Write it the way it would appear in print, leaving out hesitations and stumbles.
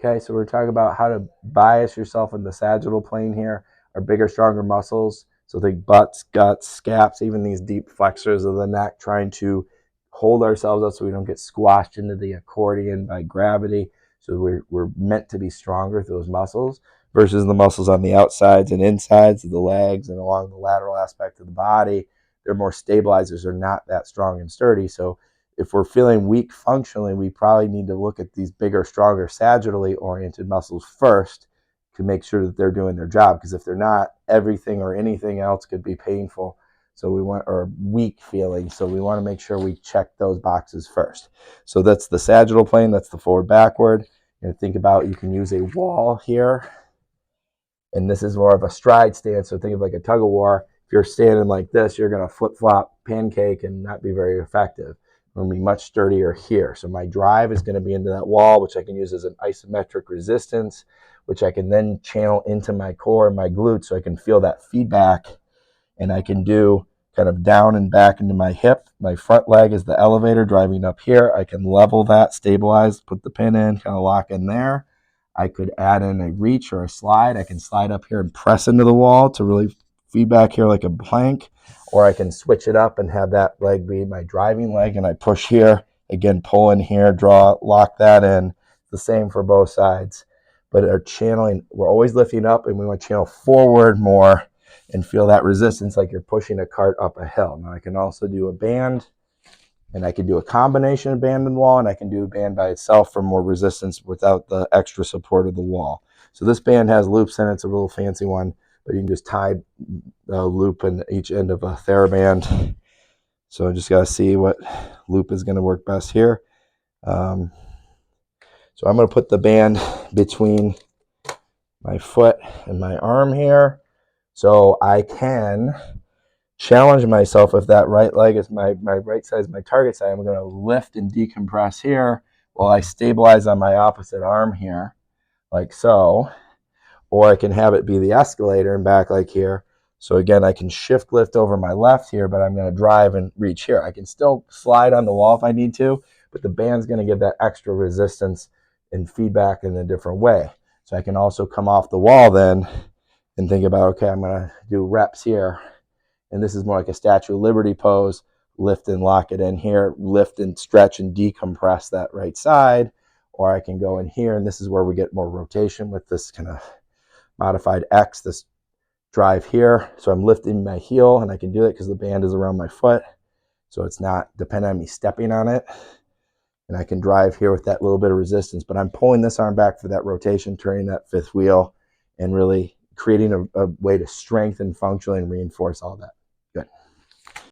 Okay, so we're talking about how to bias yourself in the sagittal plane here, our bigger, stronger muscles. So think butts, guts, scaps, even these deep flexors of the neck, trying to hold ourselves up so we don't get squashed into the accordion by gravity. So we're meant to be stronger through those muscles versus the muscles on the outsides and insides of the legs and along the lateral aspect of the body. They're more stabilizers. They're not that strong and sturdy. So if we're feeling weak functionally, we probably need to look at these bigger, stronger, sagittally oriented muscles first to make sure that they're doing their job. Because if they're not, everything or anything else could be painful. So we want, or weak feeling. So we want to make sure we check those boxes first. So that's the sagittal plane. That's the forward backward. And think about, you can use a wall here. And this is more of a stride stance. So think of like a tug of war. If you're standing like this, you're going to flip flop pancake and not be very effective. I'm going to be much sturdier here. So my drive is going to be into that wall, which I can use as an isometric resistance, which I can then channel into my core and my glutes so I can feel that feedback. And I can do kind of down and back into my hip. My front leg is the elevator driving up here. I can level that, stabilize, put the pin in, kind of lock in there. I could add in a reach or a slide. I can slide up here and press into the wall to really feedback here like a plank, or I can switch it up and have that leg be my driving leg and I push here, again, pull in here, draw, lock that in. The same for both sides. But our channeling, we're always lifting up and we want to channel forward more and feel that resistance like you're pushing a cart up a hill. Now I can also do a band, and I can do a combination of band and wall, and I can do a band by itself for more resistance without the extra support of the wall. So this band has loops in it. It's a little fancy one, but you can just tie a loop in each end of a TheraBand. So I just got to see what loop is going to work best here. So I'm going to put the band between my foot and my arm here, so I can challenge myself. If that right leg is my right side is my target side, I'm going to lift and decompress here while I stabilize on my opposite arm here, like so. Or I can have it be the escalator and back like here. So again, I can shift lift over my left here, but I'm going to drive and reach here. I can still slide on the wall if I need to, but the band's going to give that extra resistance and feedback in a different way. So I can also come off the wall then and think about, okay, I'm going to do reps here. And this is more like a Statue of Liberty pose. Lift and lock it in here. Lift and stretch and decompress that right side. Or I can go in here, and this is where we get more rotation with this kind of modified X, this drive here. So I'm lifting my heel, and I can do it because the band is around my foot. So it's not dependent on me stepping on it. And I can drive here with that little bit of resistance. But I'm pulling this arm back for that rotation, turning that fifth wheel, and really creating a way to strengthen functionally and reinforce all that.